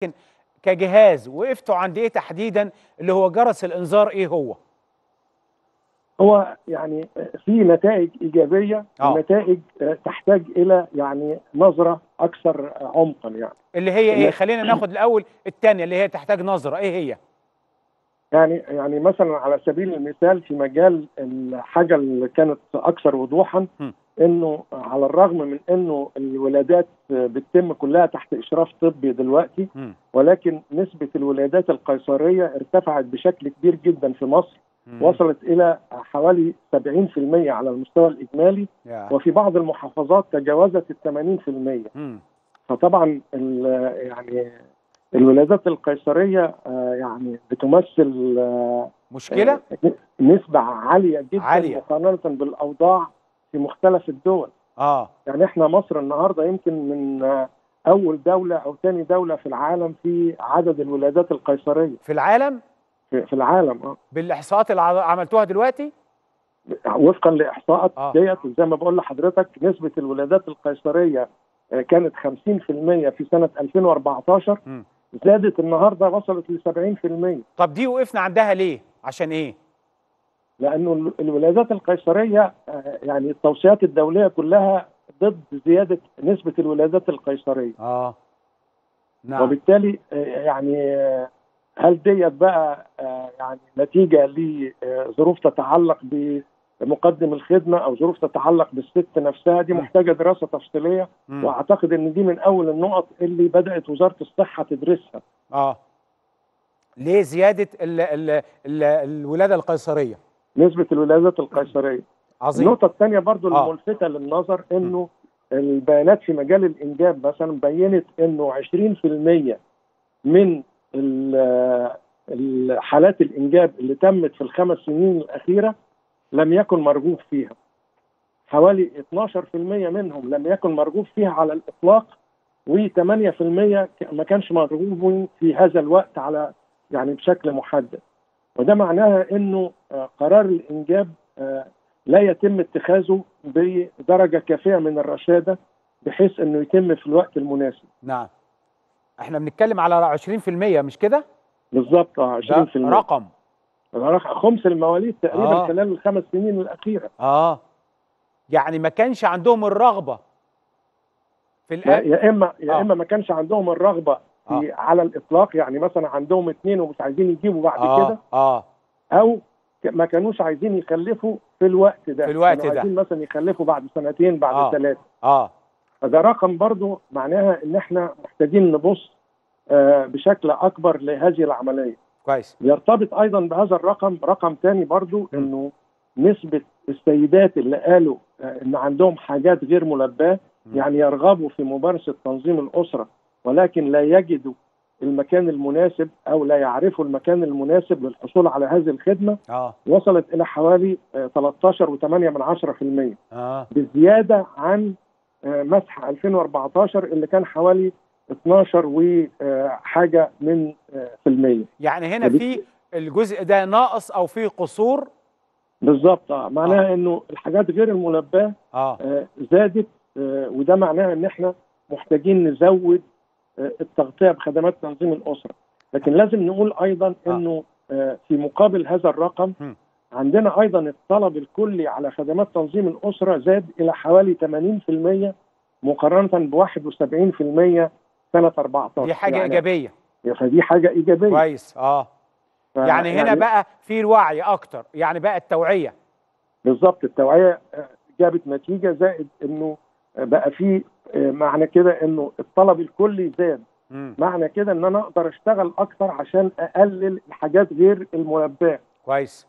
لكن كجهاز وقفتوا عند ايه تحديدا اللي هو جرس الانذار ايه هو؟ هو يعني في نتائج ايجابيه ونتائج تحتاج الى يعني نظره اكثر عمقا اللي هي ايه؟ خلينا ناخد الاول الثانيه اللي هي تحتاج نظره، ايه هي؟ يعني مثلا على سبيل المثال في مجال الحاجه اللي كانت اكثر وضوحا انه على الرغم من انه الولادات بتتم كلها تحت اشراف طبي دلوقتي، ولكن نسبه الولادات القيصريه ارتفعت بشكل كبير جدا في مصر، وصلت الى حوالي 70% على المستوى الاجمالي، وفي بعض المحافظات تجاوزت ال 80%. فطبعا يعني الولادات القيصريه يعني بتمثل مشكله، نسبه عاليه جدا مقارنه بالاوضاع في مختلف الدول. يعني احنا مصر النهارده يمكن من اول دوله او ثاني دوله في العالم في عدد الولادات القيصريه في العالم. في العالم بالاحصاءات اللي عملتوها دلوقتي وفقا لاحصاءات ديت، زي ما بقول لحضرتك نسبه الولادات القيصريه كانت 50% في سنه 2014 زادت النهارده وصلت ل 70%. طب دي وقفنا عندها ليه؟ عشان ايه؟ لانه الولادات القيصريه يعني التوصيات الدوليه كلها ضد زياده نسبه الولادات القيصريه. نعم. وبالتالي يعني هل ديت بقى يعني نتيجه لظروف تتعلق بمقدم الخدمه او ظروف تتعلق بالست نفسها؟ دي محتاجه دراسه تفصيليه، واعتقد ان دي من اول النقط اللي بدات وزاره الصحه تدرسها. ليه زياده الولاده القيصريه؟ نسبه الولادات القيصريه. عظيم. النقطه الثانيه برضو الملفته للنظر انه البيانات في مجال الانجاب مثلا بينت انه 20% من الحالات الانجاب اللي تمت في ال5 سنين الاخيره لم يكن مرغوب فيها. حوالي 12% منهم لم يكن مرغوب فيها على الاطلاق، و8% ما كانش مرغوب في هذا الوقت على يعني بشكل محدد. وده معناها انه قرار الانجاب لا يتم اتخاذه بدرجه كافيه من الرشاده بحيث انه يتم في الوقت المناسب. نعم. احنا بنتكلم على 20% مش كده؟ بالظبط 20%. ده رقم خمس المواليد تقريبا خلال ال5 سنين الاخيره. يعني ما كانش عندهم الرغبه في يا اما ما كانش عندهم الرغبه في على الاطلاق، يعني مثلا عندهم 2 ومش عايزين يجيبوا بعد كده، او ما كانوش عايزين يخلفوا في الوقت ده، كانوا عايزين مثلا يخلفوا بعد 2 بعد 3. فده رقم برضو معناها ان احنا محتاجين نبص بشكل اكبر لهذه العمليه. كويس. يرتبط ايضا بهذا الرقم رقم ثاني برضو انه نسبه السيدات اللي قالوا ان عندهم حاجات غير ملباه، يعني يرغبوا في ممارسه تنظيم الاسره ولكن لا يجدوا المكان المناسب او لا يعرفوا المكان المناسب للحصول على هذه الخدمه، وصلت الى حوالي 13.8% بزياده عن مسح 2014 اللي كان حوالي 12 وحاجه من في المية. يعني هنا في الجزء ده ناقص او في قصور. بالظبط. معناها انه الحاجات غير الملباه زادت، وده معناه ان احنا محتاجين نزود التغطيه بخدمات تنظيم الاسره. لكن لازم نقول ايضا انه في مقابل هذا الرقم عندنا ايضا الطلب الكلي على خدمات تنظيم الاسره زاد الى حوالي 80% مقارنه ب 71% سنه 14. دي حاجه يعني ايجابيه. فدي حاجه ايجابيه. كويس. يعني هنا بقى في الوعي اكتر، يعني بقى التوعيه. بالظبط، التوعيه جابت نتيجه، زائد انه بقى في معنى كده انه الطلب الكلي زاد. معنى كده ان انا اقدر اشتغل اكتر عشان اقلل الحاجات غير الملباه. كويس.